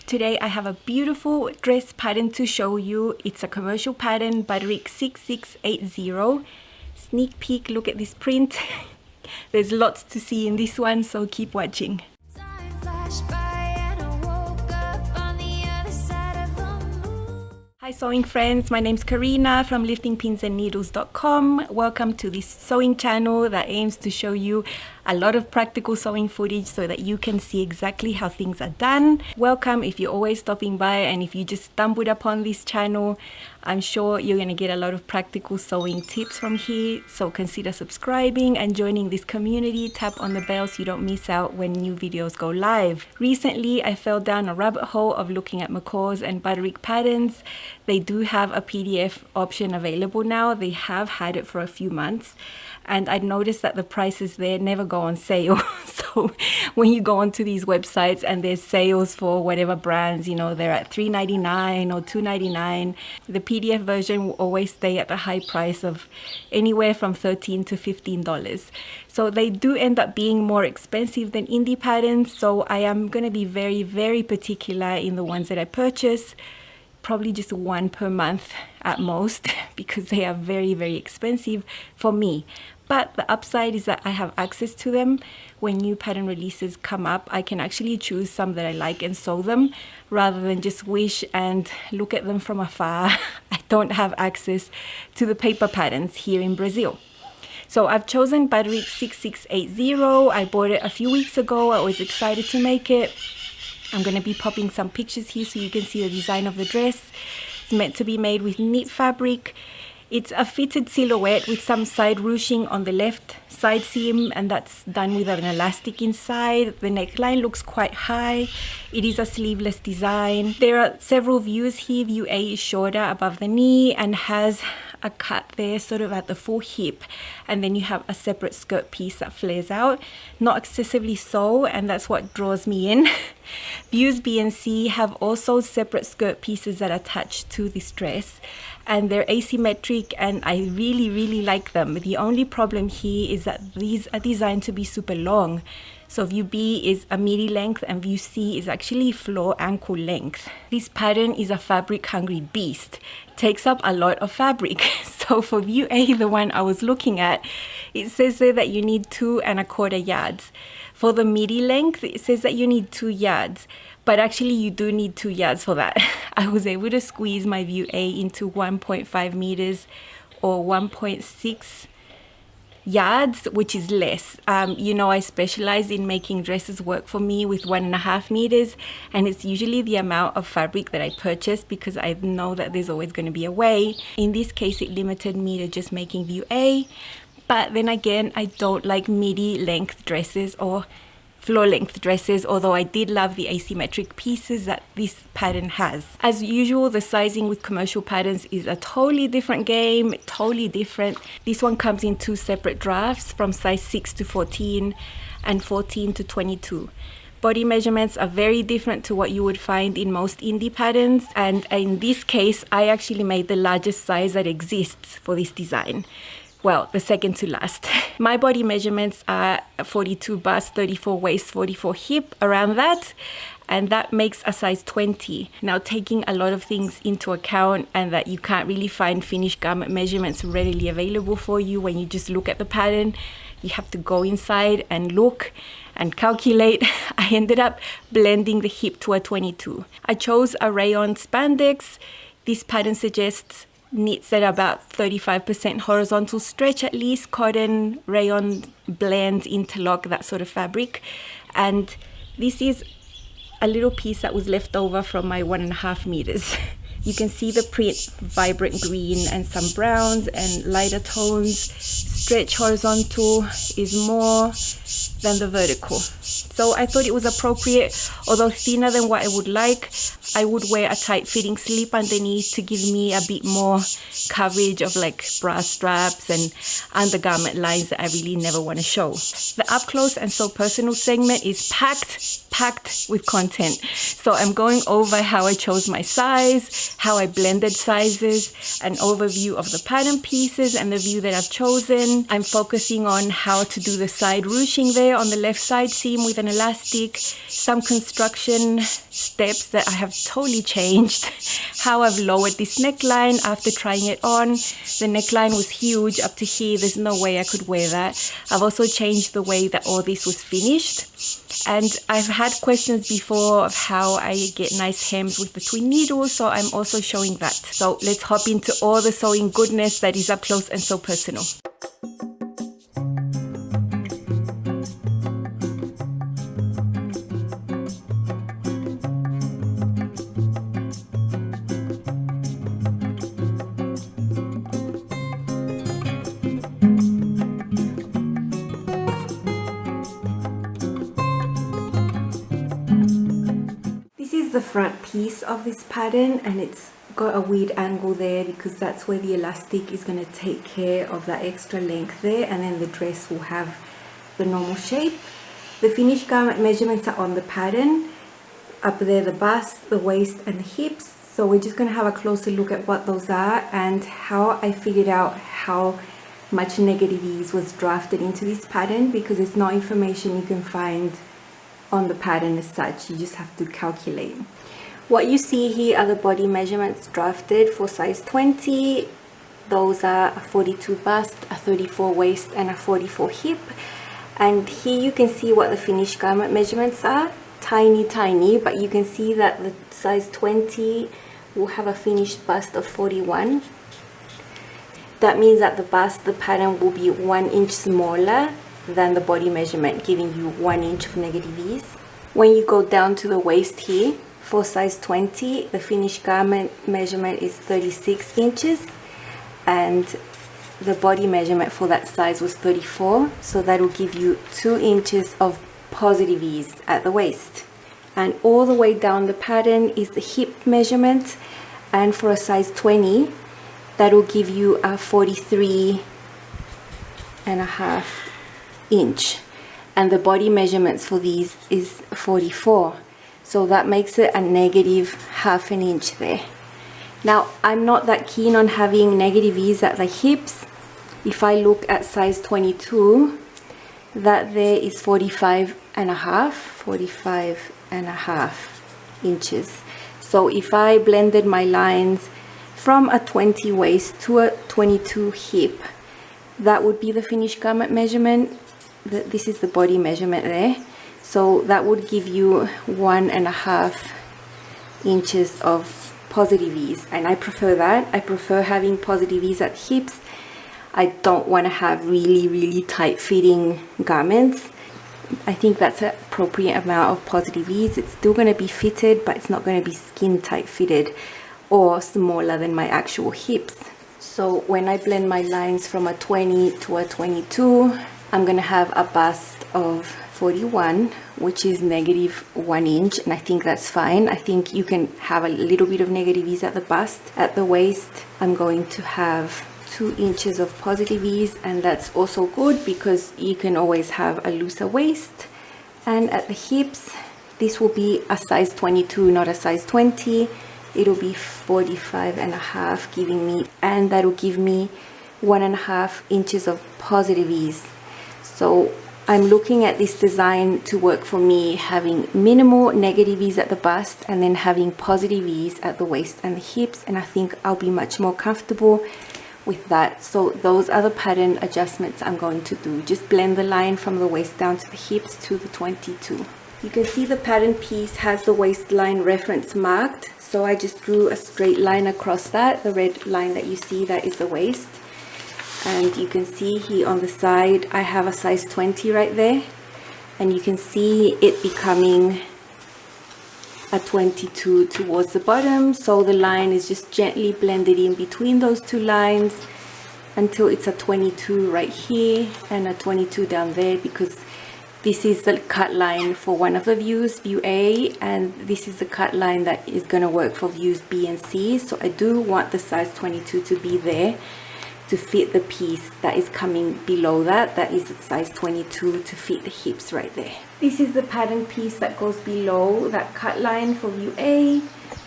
Today I have a beautiful dress pattern to show you. It's a commercial pattern, Butterick 6680. Sneak peek, look at this print. There's lots to see in this one, so keep watching. Hi sewing friends, my name's Karina from liftingpinsandneedles.com. Welcome to this sewing channel that aims to show you a lot of practical sewing footage so that you can see exactly how things are done. Welcome if you're always stopping by, and if you just stumbled upon this channel, I'm sure you're going to get a lot of practical sewing tips from here. So consider subscribing and joining this community. Tap on the bell so you don't miss out when new videos go live. Recently, I fell down a rabbit hole of looking at McCall's and Butterick patterns. They do have a PDF option available now. They have had it for a few months. And I'd noticed that the prices there never go on sale. So when you go onto these websites and there's sales for whatever brands, you know, they're at $3.99 or $2.99. The PDF version will always stay at a high price of anywhere from $13 to $15. So they do end up being more expensive than indie patterns. So I am going to be very, very particular in the ones that I purchase. Probably just one per month at most, because they are very, very expensive for me. But the upside is that I have access to them. When new pattern releases come up, I can actually choose some that I like and sew them, rather than just wish and look at them from afar. I don't have access to the paper patterns here in Brazil. So I've chosen Butterick 6680. I bought it a few weeks ago. I was excited to make it. I'm going to be popping some pictures here so you can see the design of the dress. It's meant to be made with knit fabric. It's a fitted silhouette with some side ruching on the left side seam, and that's done with an elastic inside. The neckline looks quite high. It is a sleeveless design. There are several views here. View A is shorter above the knee and has a cut there sort of at the full hip, and then you have a separate skirt piece that flares out, not excessively so, and that's what draws me in. Views B and C have also separate skirt pieces that attach to this dress, and they're asymmetric, and I really like them. The only problem here is that these are designed to be super long. So view B is a midi length and view C is actually floor ankle length. This pattern is a fabric hungry beast. It takes up a lot of fabric. So for view A, the one I was looking at, it says there that you need 2 1/4 yards. For the midi length, it says that you need 2 yards. But actually you do need 2 yards for that. I was able to squeeze my view A into 1.5 meters or 1.6 yards, which is less. You know, I specialize in making dresses work for me with 1.5 meters, and it's usually the amount of fabric that I purchase because I know that there's always going to be a way. In this case, it limited me to just making view A. But then again, I don't like midi length dresses or floor length dresses, although I did love the asymmetric pieces that this pattern has. As usual, the sizing with commercial patterns is a totally different game, totally different. This one comes in 2 separate drafts from size 6 to 14 and 14 to 22. Body measurements are very different to what you would find in most indie patterns, and in this case, I actually made the largest size that exists for this design. Well, the second to last. My body measurements are 42 bust, 34 waist, 44 hip, around that. And that makes a size 20. Now, taking a lot of things into account, and that you can't really find finished garment measurements readily available for you when you just look at the pattern. You have to go inside and look and calculate. I ended up blending the hip to a 22. I chose a rayon spandex. This pattern suggests knits at about 35% horizontal stretch at least, cotton, rayon, blend, interlock, that sort of fabric. And this is a little piece that was left over from my 1.5 meters. You can see the print, vibrant green and some browns and lighter tones. Stretch horizontal is more than the vertical. So I thought it was appropriate, although thinner than what I would like. I would wear a tight fitting slip underneath to give me a bit more coverage of like bra straps and undergarment lines that I really never want to show. The up close and so personal segment is packed with content. So I'm going over how I chose my size, how I blended sizes, an overview of the pattern pieces and the view that I've chosen, pattern. I'm focusing on how to do the side ruching there on the left side seam with an elastic, some construction steps that I have totally changed, how I've lowered this neckline after trying it on. The neckline was huge up to here, there's no way I could wear that. I've also changed the way that all this was finished. And I've had questions before of how I get nice hems with the twin needles, so I'm also showing that. So let's hop into all the sewing goodness that is up close and so personal. The front piece of this pattern, and it's got a weird angle there because that's where the elastic is going to take care of that extra length there, and then the dress will have the normal shape. The finished garment measurements are on the pattern. Up there, the bust, the waist and the hips. So we're just going to have a closer look at what those are and how I figured out how much negative ease was drafted into this pattern, because it's not information you can find on the pattern as such. You just have to calculate. What you see here are the body measurements drafted for size 20. Those are a 42 bust, a 34 waist and a 44 hip. And here you can see what the finished garment measurements are. Tiny, but you can see that the size 20 will have a finished bust of 41. That means that the bust, the pattern will be 1 inch smaller than the body measurement, giving you 1 inch of negative ease. When you go down to the waist here, for size 20, the finished garment measurement is 36 inches and the body measurement for that size was 34, so that will give you 2 inches of positive ease at the waist. And all the way down the pattern is the hip measurement, and for a size 20, that will give you a 43.5 inch, and the body measurements for these is 44, so that makes it a negative ½ an inch there. Now I'm not that keen on having negative ease at the hips. If I look at size 22, that there is 45.5 inches. So if I blended my lines from a 20 waist to a 22 hip, that would be the finished garment measurement. This is the body measurement there, so that would give you 1.5 inches of positive ease, and I prefer that. I prefer having positive ease at hips. I don't want to have really tight fitting garments. I think that's an appropriate amount of positive ease. It's still going to be fitted, but it's not going to be skin tight fitted or smaller than my actual hips. So when I blend my lines from a 20 to a 22, I'm going to have a bust of 41, which is negative 1 inch, and I think that's fine. I think you can have a little bit of negative ease at the bust. At the waist, I'm going to have 2 inches of positive ease, and that's also good because you can always have a looser waist. And at the hips, this will be a size 22, not a size 20. It'll be 45.5, giving me, and that'll give me 1.5 inches of positive ease. So I'm looking at this design to work for me, having minimal negative ease at the bust and then having positive ease at the waist and the hips, and I think I'll be much more comfortable with that. So those are the pattern adjustments I'm going to do. Just blend the line from the waist down to the hips to the 22. You can see the pattern piece has the waistline reference marked, so I just drew a straight line across that. The red line that you see, that is the waist. And you can see here on the side I have a size 20 right there, and you can see it becoming a 22 towards the bottom, so the line is just gently blended in between those two lines until it's a 22 right here and a 22 down there, because this is the cut line for one of the views, view A, and this is the cut line that is going to work for views B and C. So I do want the size 22 to be there to fit the piece that is coming below that. That is the size 22 to fit the hips right there. This is the pattern piece that goes below that cut line for view A,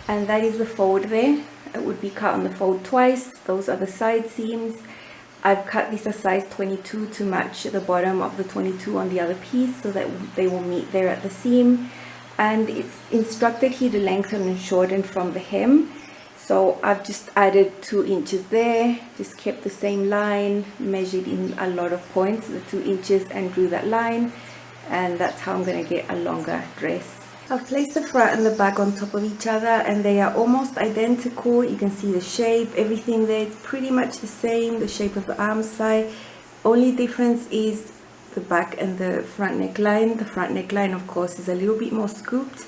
and that is the fold there. It would be cut on the fold twice. Those are the side seams. I've cut this a size 22 to match the bottom of the 22 on the other piece so that they will meet there at the seam. And it's instructed here to lengthen and shorten from the hem. So I've just added 2 inches there, just kept the same line, measured in a lot of points, the 2 inches, and drew that line. And that's how I'm going to get a longer dress. I've placed the front and the back on top of each other, and they are almost identical. You can see the shape, everything there, it's pretty much the same, the shape of the armscye. Only difference is the back and the front neckline. The front neckline, of course, is a little bit more scooped,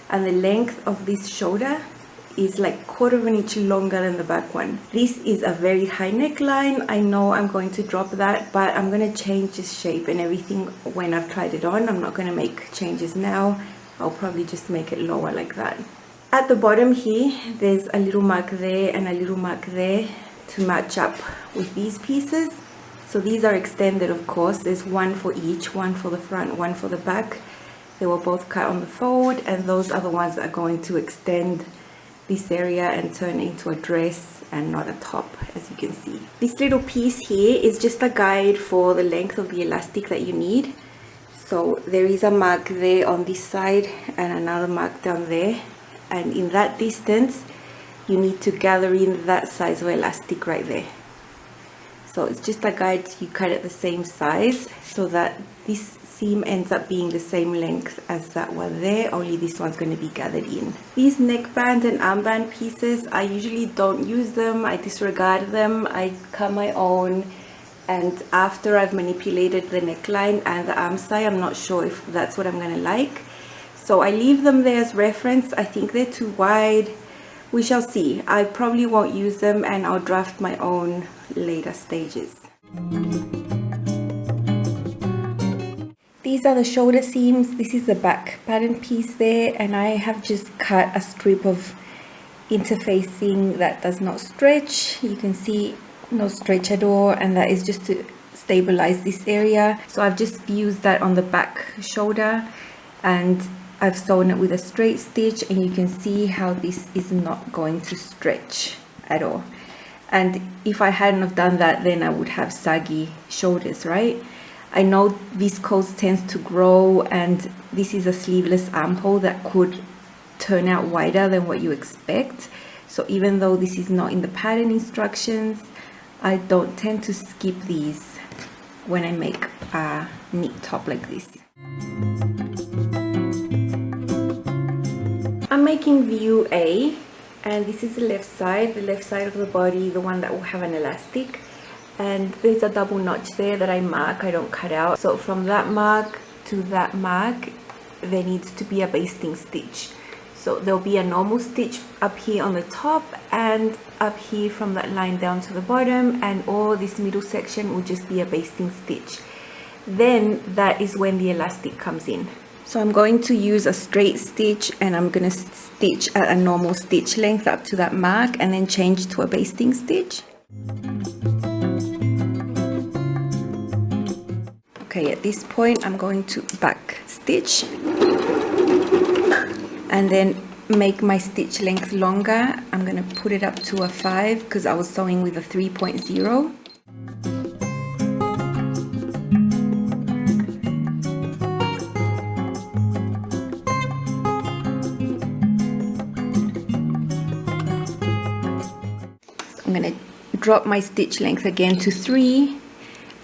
and the length of this shoulder is like 1/4 inch longer than the back one. This is a very high neckline. I know I'm going to drop that, but I'm going to change the shape and everything when I've tried it on. I'm not going to make changes now. I'll probably just make it lower like that. At the bottom here, there's a little mark there and a little mark there to match up with these pieces. So these are extended, of course. There's one for each, one for the front, one for the back. They were both cut on the fold, and those are the ones that are going to extend this area and turn into a dress and not a top, as you can see. This little piece here is just a guide for the length of the elastic that you need. So there is a mark there on this side and another mark down there, and in that distance you need to gather in that size of elastic right there. So it's just a guide, you cut it the same size so that this seam ends up being the same length as that one there, only this one's going to be gathered in. These neckband and armband pieces, I usually don't use them, I disregard them. I cut my own, and after I've manipulated the neckline and the armscye, I'm not sure if that's what I'm going to like. So I leave them there as reference. I think they're too wide. We shall see. I probably won't use them, and I'll draft my own later stages. These are the shoulder seams. This is the back pattern piece there, and I have just cut a strip of interfacing that does not stretch. You can see no stretch at all, and that is just to stabilize this area. So I've just used that on the back shoulder, and I've sewn it with a straight stitch, and you can see how this is not going to stretch at all. And if I hadn't have done that, then I would have saggy shoulders, right? I know viscose tends to grow, and this is a sleeveless armhole that could turn out wider than what you expect. So even though this is not in the pattern instructions, I don't tend to skip these when I make a knit top like this. I'm making view A, and this is the left side of the body, the one that will have an elastic. And there's a double notch there that I mark, I don't cut out. So from that mark to that mark, there needs to be a basting stitch. So there'll be a normal stitch up here on the top and up here from that line down to the bottom, and all this middle section will just be a basting stitch. Then that is when the elastic comes in. So I'm going to use a straight stitch, and I'm going to stitch at a normal stitch length up to that mark, and then change to a basting stitch. Okay, at this point I'm going to back stitch and then make my stitch length longer. I'm going to put it up to a 5 because I was sewing with a 3.0. I'm going to drop my stitch length again to 3,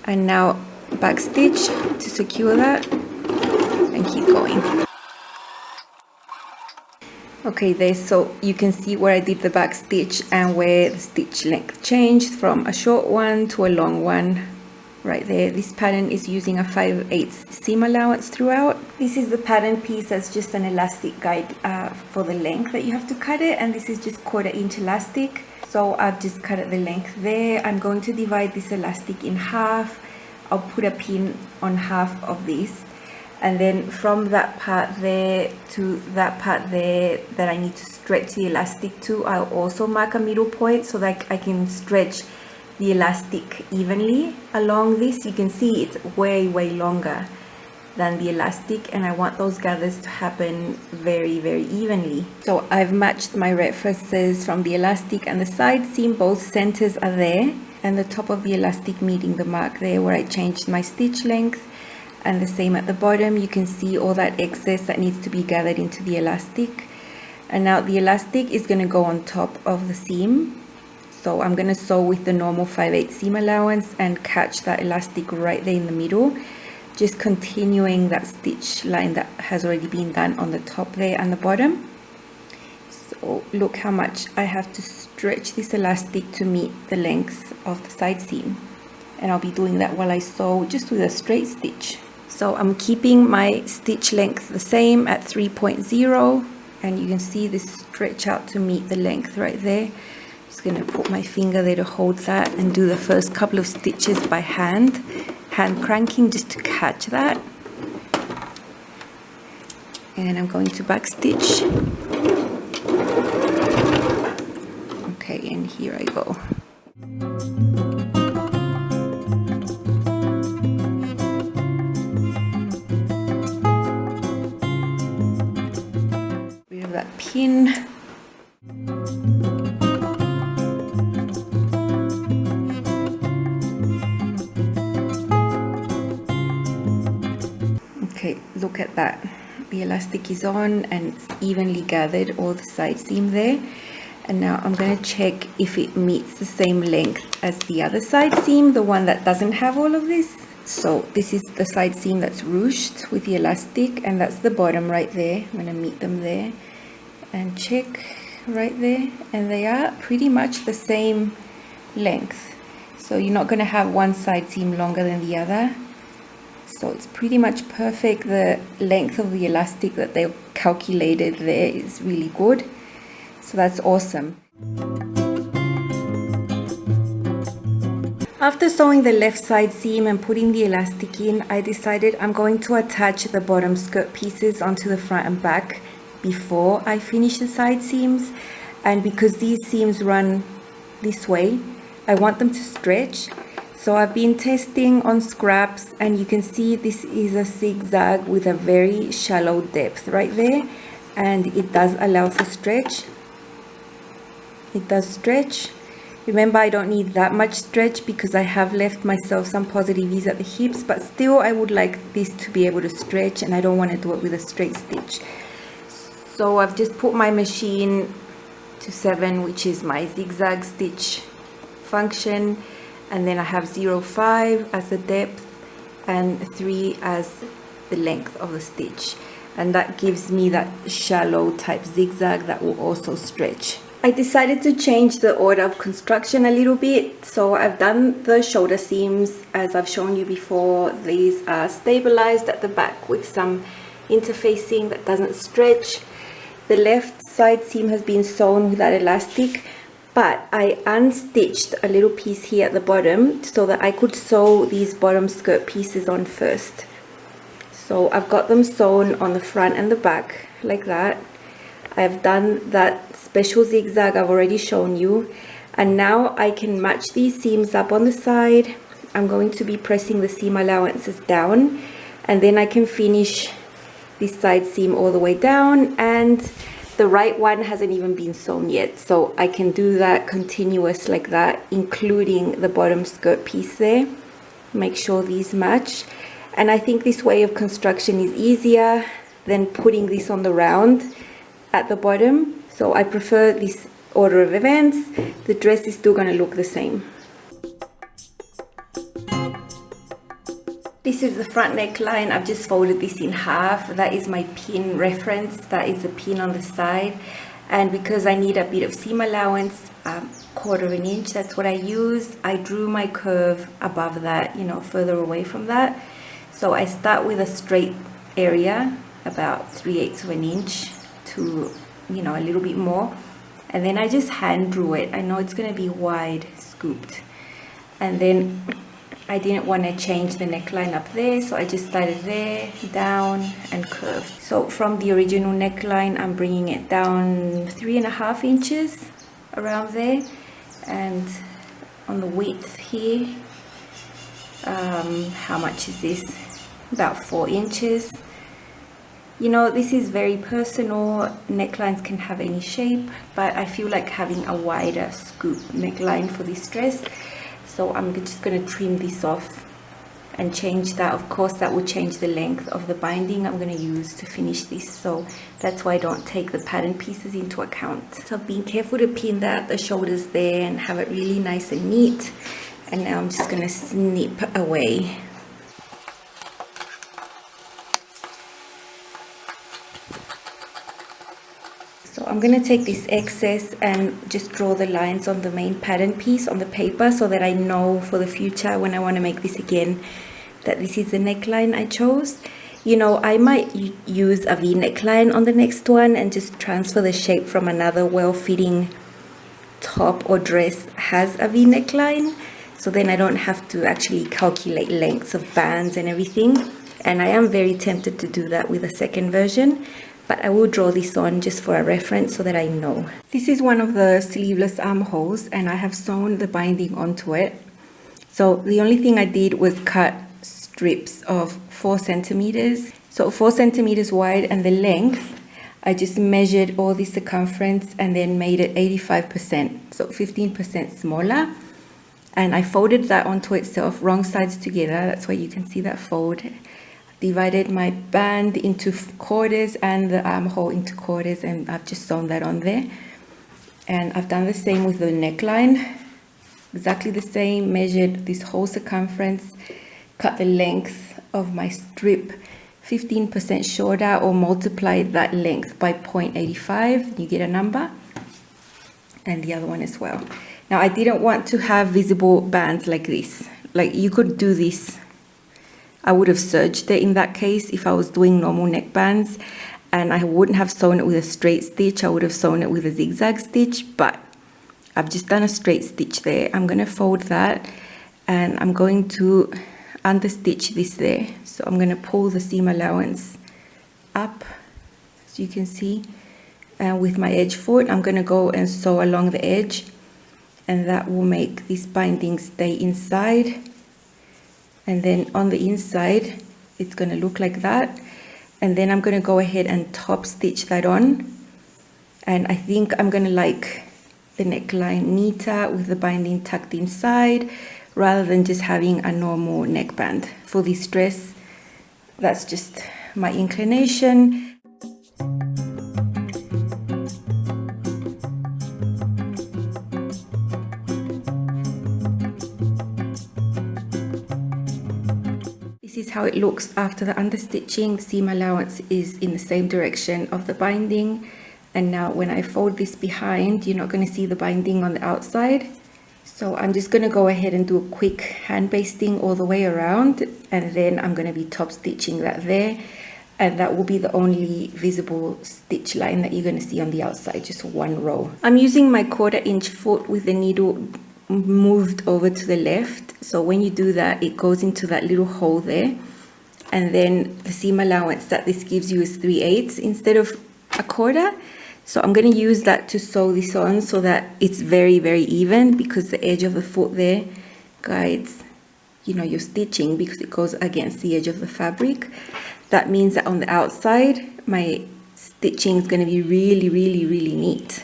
and now back stitch to secure that and keep going. Okay, there, so you can see where I did the back stitch and where the stitch length changed from a short one to a long one right there. This pattern is using a 5/8 seam allowance throughout. This is the pattern piece that's just an elastic guide for the length that you have to cut it, and this is just 1/4 inch elastic. So I've just cut it the length there. I'm going to divide this elastic in half. I'll put a pin on half of this, and then from that part there to that part there that I need to stretch the elastic to, I'll also mark a middle point so that I can stretch the elastic evenly along this. You can see it's way longer than the elastic, and I want those gathers to happen very evenly. So I've matched my references from the elastic and the side seam. Both centers are there. and the top of the elastic meeting the mark there where I changed my stitch length, and the same at the bottom. You can see all that excess that needs to be gathered into the elastic. And now the elastic is going to go on top of the seam, so I'm going to sew with the normal 5/8 seam allowance and catch that elastic right there in the middle, just continuing that stitch line that has already been done on the top there and the bottom. So look how much I have to stretch this elastic to meet the length of the side seam, and I'll be doing that while I sew just with a straight stitch. So I'm keeping my stitch length the same at 3.0, and you can see this stretch out to meet the length right there. Just going to put my finger there to hold that and do the first couple of stitches by hand cranking just to catch that. And I'm going to back stitch. Okay, and here I go. Rid of that pin. Okay, look at that. The elastic is on and it's evenly gathered all the side seam there. And now I'm going to check if it meets the same length as the other side seam, the one that doesn't have all of this. So this is the side seam that's ruched with the elastic, and that's the bottom right there. I'm going to meet them there and check right there, and they are pretty much the same length. So you're not going to have one side seam longer than the other. So it's pretty much perfect. The length of the elastic that they calculated there is really good. So that's awesome. After sewing the left side seam and putting the elastic in, I decided I'm going to attach the bottom skirt pieces onto the front and back before I finish the side seams. And because these seams run this way, I want them to stretch. So I've been testing on scraps, and you can see this is a zigzag with a very shallow depth right there, and it does allow for stretch. It does stretch. Remember, I don't need that much stretch because I have left myself some positive ease at the hips, but still I would like this to be able to stretch, and I don't want to do it with a straight stitch. So I've just put my machine to 7, which is my zigzag stitch function, and then I have 0.5 as the depth and 3 as the length of the stitch, and that gives me that shallow type zigzag that will also stretch. I decided to change the order of construction a little bit. So I've done the shoulder seams as I've shown you before. These are stabilized at the back with some interfacing that doesn't stretch. The left side seam has been sewn with that elastic, but I unstitched a little piece here at the bottom so that I could sew these bottom skirt pieces on first. So I've got them sewn on the front and the back like that. I've done that special zigzag I've already shown you, and now I can match these seams up on the side. I'm going to be pressing the seam allowances down, and then I can finish this side seam all the way down, and the right one hasn't even been sewn yet, so I can do that continuous like that, including the bottom skirt piece there. Make sure these match, and I think this way of construction is easier than putting this on the round at the bottom. So I prefer this order of events. The dress is still going to look the same. This is the front neckline. I've just folded this in half. That is my pin reference. That is the pin on the side. And because I need a bit of seam allowance, 1/4 inch, that's what I use. I drew my curve above that, you know, further away from that. So I start with a straight area, about 3/8 of an inch to, you know, a little bit more, and then I just hand drew it. I know it's going to be wide scooped, and then I didn't want to change the neckline up there, so I just started there, down and curved. So from the original neckline, I'm bringing it down 3.5 inches around there, and on the width here, how much is this? About 4 inches. You know, this is very personal. Necklines can have any shape, but I feel like having a wider scoop neckline for this dress. So I'm just going to trim this off and change that. Of course, that will change the length of the binding I'm going to use to finish this, so that's why I don't take the pattern pieces into account. So I've been careful to pin that at the shoulders there and have it really nice and neat, and now I'm just going to snip away. So I'm going to take this excess and just draw the lines on the main pattern piece on the paper, so that I know for the future when I want to make this again that this is the neckline I chose. You know, I might use a V neckline on the next one and just transfer the shape from another well-fitting top or dress has a V neckline, so then I don't have to actually calculate lengths of bands and everything. And I am very tempted to do that with a second version, but I will draw this on just for a reference so that I know. This is one of the sleeveless armholes, and I have sewn the binding onto it. So the only thing I did was cut strips of 4 centimeters, so 4 centimeters wide, and the length I just measured all the circumference and then made it 85%, so 15% smaller, and I folded that onto itself, wrong sides together. That's why you can see that fold. Divided my band into quarters and the armhole into quarters, and I've just sewn that on there. And I've done the same with the neckline, exactly the same. Measured this whole circumference, cut the length of my strip 15% shorter, or multiply that length by 0.85, you get a number, and the other one as well. Now I didn't want to have visible bands like this. Like, you could do this, I would have serged it in that case if I was doing normal neck bands, and I wouldn't have sewn it with a straight stitch, I would have sewn it with a zigzag stitch, but I've just done a straight stitch there. I'm going to fold that, and I'm going to understitch this there. So I'm going to pull the seam allowance up, as you can see, and with my edge foot I'm going to go and sew along the edge, and that will make this binding stay inside. And then on the inside it's going to look like that, and then I'm going to go ahead and top stitch that on. And I think I'm going to like the neckline neater with the binding tucked inside, rather than just having a normal neckband for this dress. That's just my inclination. This is how it looks after the understitching. The seam allowance is in the same direction of the binding, and now when I fold this behind, you're not going to see the binding on the outside. So I'm just going to go ahead and do a quick hand basting all the way around, and then I'm going to be top stitching that there, and that will be the only visible stitch line that you're going to see on the outside, just one row. I'm using my 1/4 inch foot with the needle moved over to the left, so when you do that it goes into that little hole there, and then the seam allowance that this gives you is 3/8 instead of 1/4. So I'm going to use that to sew this on so that it's very, very even, because the edge of the foot there guides, you know, your stitching, because it goes against the edge of the fabric. That means that on the outside my stitching is going to be really, really, really neat.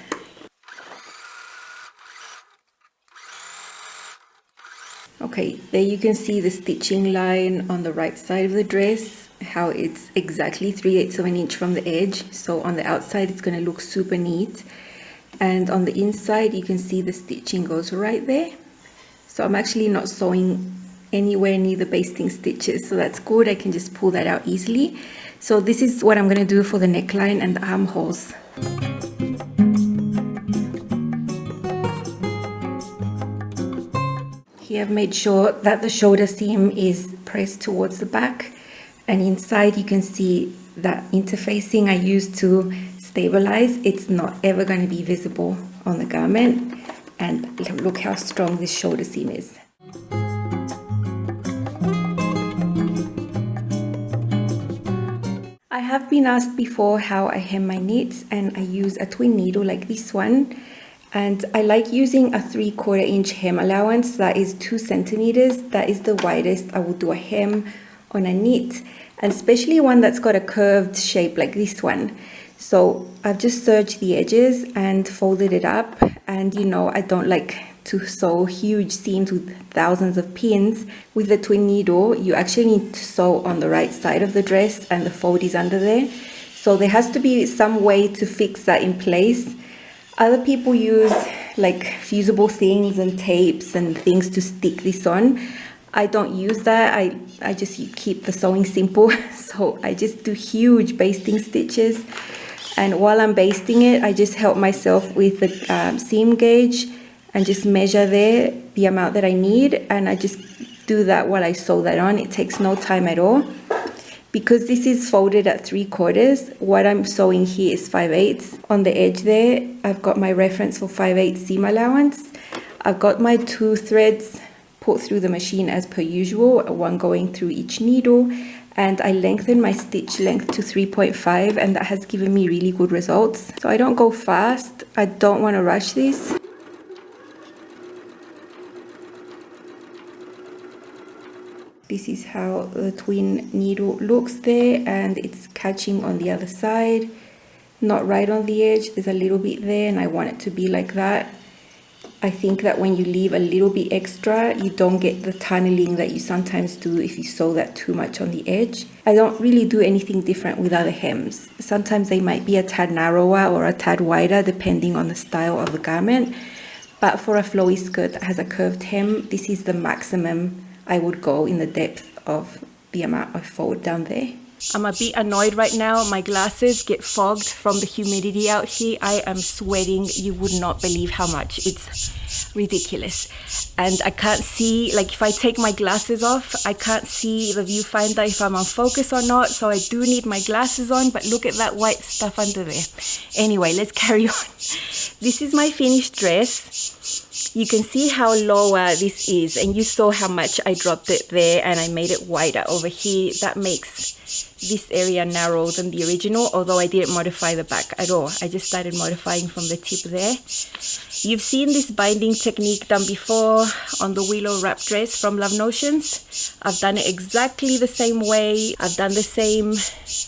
Okay, there you can see the stitching line on the right side of the dress, how it's exactly 3/8 of an inch from the edge. So on the outside it's going to look super neat, and on the inside you can see the stitching goes right there. So I'm actually not sewing anywhere near the basting stitches, so that's good. I can just pull that out easily. So this is what I'm going to do for the neckline and the armholes. Here I've made sure that the shoulder seam is pressed towards the back, and inside you can see that interfacing I used to stabilize. It's not ever going to be visible on the garment, and look how strong this shoulder seam is. I have been asked before how I hem my knits, and I use a twin needle like this one, and I like using a 3/4 inch hem allowance. That is 2 centimeters. That is the widest I will do a hem on a knit, and especially one that's got a curved shape like this one. So I've just serged the edges and folded it up, And you know, I don't like to sew huge seams with thousands of pins. With the twin needle, you actually need to sew on the right side of the dress and the fold is under there. So there has to be some way to fix that in place. Other people use like fusible things and tapes and things to stick this on. I don't use that. I just keep the sewing simple. So I just do huge basting stitches. And while I'm basting it, I just help myself with the seam gauge and just measure there the amount that I need. And I just do that while I sew that on. It takes no time at all. Because this is folded at 3/4, what I'm sewing here is 5/8. On the edge there, I've got my reference for 5/8 seam allowance. I've got my 2 threads put through the machine as per usual, one going through each needle. And I lengthen my stitch length to 3.5, and that has given me really good results. So I don't go fast. I don't want to rush this. This is how the twin needle looks there, and it's catching on the other side, not right on the edge. There's a little bit there, and I want it to be like that. I think that when you leave a little bit extra, you don't get the tunneling that you sometimes do if you sew that too much on the edge. I don't really do anything different with other hems. Sometimes they might be a tad narrower or a tad wider depending on the style of the garment. But for a flowy skirt that has a curved hem, this is the maximum I would go in the depth of the amount I fold down there. I'm a bit annoyed right now. My glasses get fogged from the humidity out here. I am sweating. You would not believe how much. It's ridiculous. And I can't see, like if I take my glasses off, I can't see the viewfinder if I'm on focus or not. So I do need my glasses on, but look at that white stuff under there. Anyway, let's carry on. This is my finished dress. You can see how lower this is, and you saw how much I dropped it there and I made it wider over here. That makes this area narrower than the original, although I didn't modify the back at all. I just started modifying from the tip there. You've seen this binding technique done before on the willow wrap dress from Love Notions. I've done it exactly the same way. I've done the same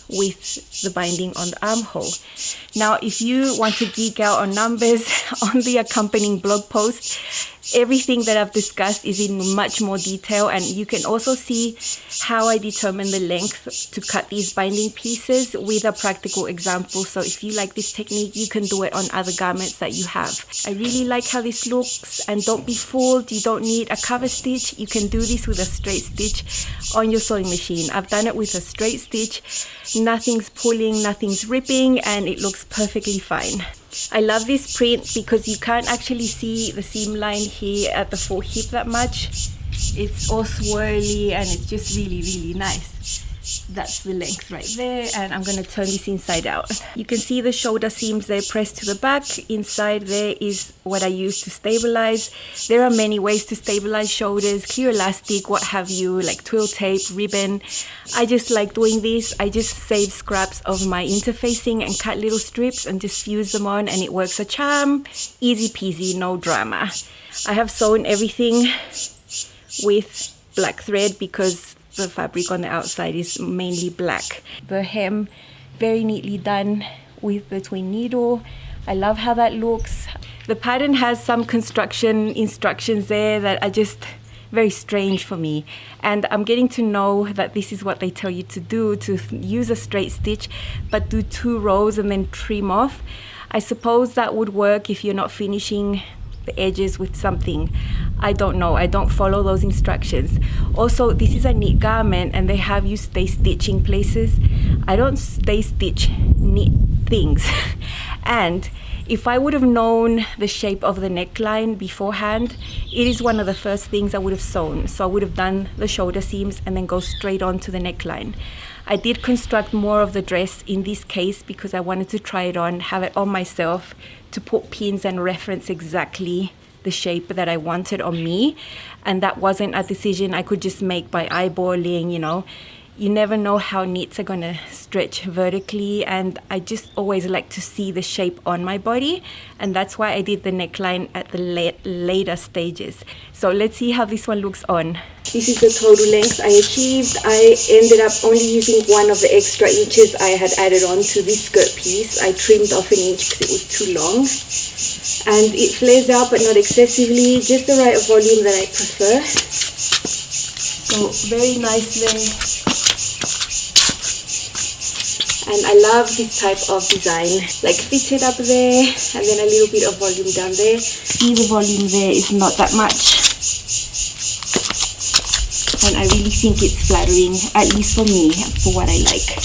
with the binding on the armhole. Now, if you want to geek out on numbers, on the accompanying blog post, everything that I've discussed is in much more detail, and you can also see how I determine the length to cut these binding pieces with a practical example. So if you like this technique, you can do it on other garments that you have. I really like how this looks, and don't be fooled. You don't need a cover stitch. You can do this with a straight stitch on your sewing machine. I've done it with a straight stitch. Nothing's pulling, nothing's ripping, and it looks perfectly fine. I love this print because you can't actually see the seam line here at the full hip that much. It's all swirly and it's just really, really nice. That's the length right there, and I'm going to turn this inside out. You can see the shoulder seams there pressed to the back. Inside there is what I use to stabilize. There are many ways to stabilize shoulders, clear elastic, what have you, like twill tape, ribbon. I just like doing this. I just save scraps of my interfacing and cut little strips and just fuse them on, and it works a charm. Easy peasy, no drama. I have sewn everything with black thread because the fabric on the outside is mainly black. The hem, very neatly done with the twin needle. I love how that looks. The pattern has some construction instructions there that are just very strange for me, and I'm getting to know that this is what they tell you to do, to use a straight stitch but do 2 rows and then trim off. I suppose that would work if you're not finishing the edges with something. I don't know. I don't follow those instructions. Also, this is a knit garment and they have you stay stitching places. I don't stay stitch knit things. And if I would have known the shape of the neckline beforehand, it is one of the first things I would have sewn. So I would have done the shoulder seams and then go straight on to the neckline. I did construct more of the dress in this case because I wanted to try it on, have it on myself, to put pins and reference exactly the shape that I wanted on me. And that wasn't a decision I could just make by eyeballing, you know. You never know how knits are gonna stretch vertically, and I just always like to see the shape on my body, and that's why I did the neckline at the later stages. So let's see how this one looks on. This is the total length I achieved. I ended up only using one of the extra inches I had added on to this skirt piece. I trimmed off an inch because it was too long. and it flares out but not excessively, just the right volume that I prefer. So very nicely. And I love this type of design, like fitted up there and then a little bit of volume down there. See, the volume there is not that much. And I really think it's flattering, at least for me, for what I like.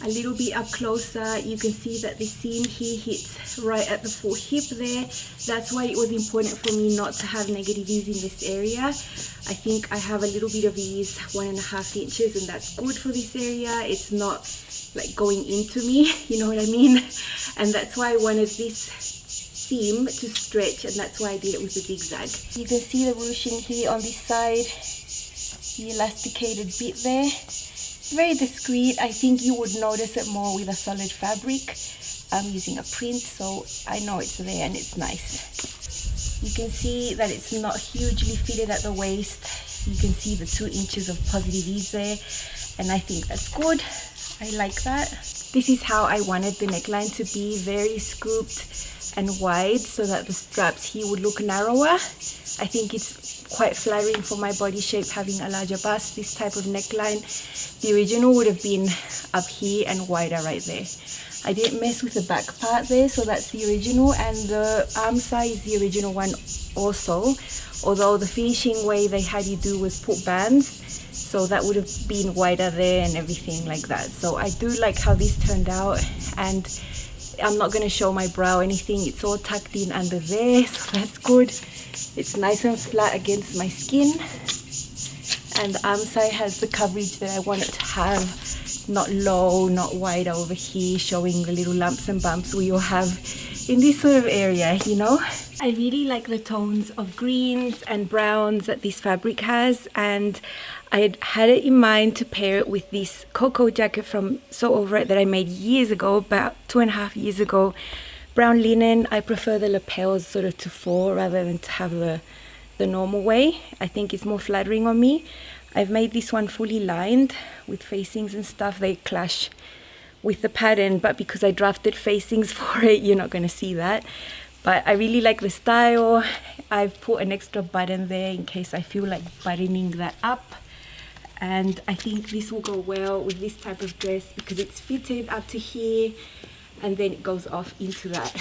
A little bit up closer, you can see that the seam here hits right at the full hip there. That's why it was important for me not to have negative ease in this area. I think I have a little bit of ease, 1.5 inches, and that's good for this area. It's not like going into me, you know what I mean? And that's why I wanted this seam to stretch, and that's why I did it with the zigzag. You can see the ruching here on this side, the elasticated bit there. Very discreet. I think you would notice it more with a solid fabric. I'm using a print, so I know it's there and it's nice. You can see that it's not hugely fitted at the waist. You can see the 2 inches of positive ease there, and I think that's good. I like that. This is how I wanted the neckline to be, very scooped and wide so that the straps here would look narrower. I think it's quite flattering for my body shape having a larger bust, this type of neckline. The original would have been up here and wider right there. I didn't mess with the back part there, so that's the original, and the armscye is the original one also, although the finishing way they had you do was put bands, so that would have been wider there and everything like that. So I do like how this turned out, and I'm not going to show my brow or anything. It's all tucked in under there, so that's good. It's nice and flat against my skin, and the armscye has the coverage that I want it to have. Not low, not wide over here, showing the little lumps and bumps we all have in this sort of area, you know. I really like the tones of greens and browns that this fabric has, and I had it in mind to pair it with this Coco Jacket from So Over It that I made years ago, about 2.5 years ago. Brown linen. I prefer the lapels sort of to fall rather than to have the normal way. I think it's more flattering on me. I've made this one fully lined with facings and stuff. They clash with the pattern, but because I drafted facings for it, you're not going to see that. But I really like the style. I've put an extra button there in case I feel like buttoning that up. And I think this will go well with this type of dress because it's fitted up to here and then it goes off into that.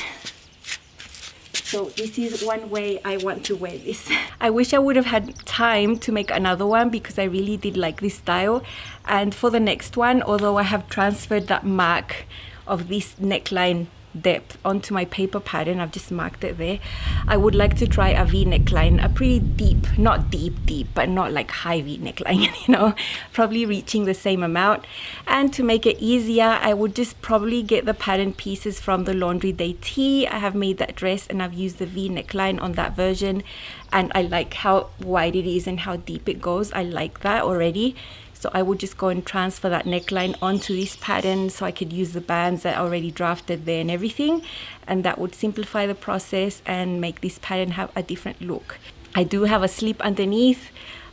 So this is one way I want to wear this. I wish I would have had time to make another one because I really did like this style. And for the next one, although I have transferred that mark of this neckline depth onto my paper pattern, I've just marked it there. I would like to try a V neckline, a pretty deep, not deep, but not like high V neckline, you know, probably reaching the same amount. And to make it easier, I would just probably get the pattern pieces from the Laundry Day tee. I have made that dress and I've used the V neckline on that version, and I like how wide it is and how deep it goes. I like that already. So I would just go and transfer that neckline onto this pattern so I could use the bands that I already drafted there and everything. And that would simplify the process and make this pattern have a different look. I do have a slip underneath.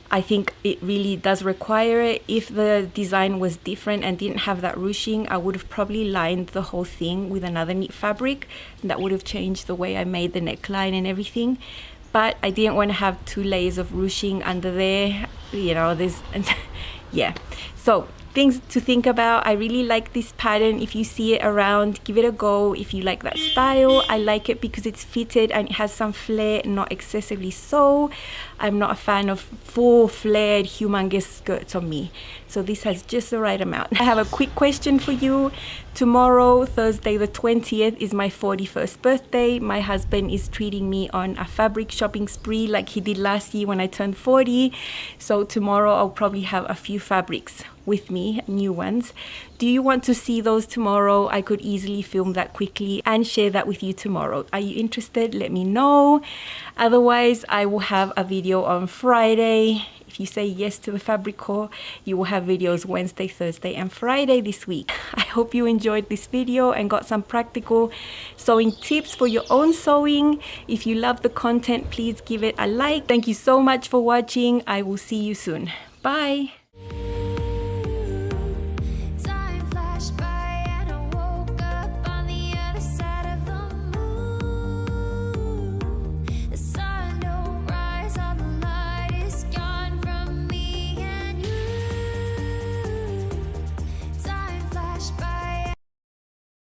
I think it really does require it. If the design was different and didn't have that ruching, I would have probably lined the whole thing with another knit fabric. And that would have changed the way I made the neckline and everything. But I didn't want to have 2 layers of ruching under there. You know, there's... yeah, so things to think about. I really like this pattern. If you see it around, give it a go. If you like that style, I like it because it's fitted and it has some flare, not excessively so. I'm not a fan of full flared humongous skirts on me, so this has just the right amount. I have a quick question for you. Tomorrow, Thursday the 20th, is my 41st birthday. My husband is treating me on a fabric shopping spree like he did last year when I turned 40. So tomorrow I'll probably have a few fabrics with me, new ones. Do you want to see those tomorrow? I could easily film that quickly and share that with you tomorrow. Are you interested? Let me know. Otherwise, I will have a video on Friday. If you say yes to the fabric haul, you will have videos Wednesday, Thursday and Friday this week. I hope you enjoyed this video and got some practical sewing tips for your own sewing. If you love the content, please give it a like. Thank you so much for watching. I will see you soon. Bye.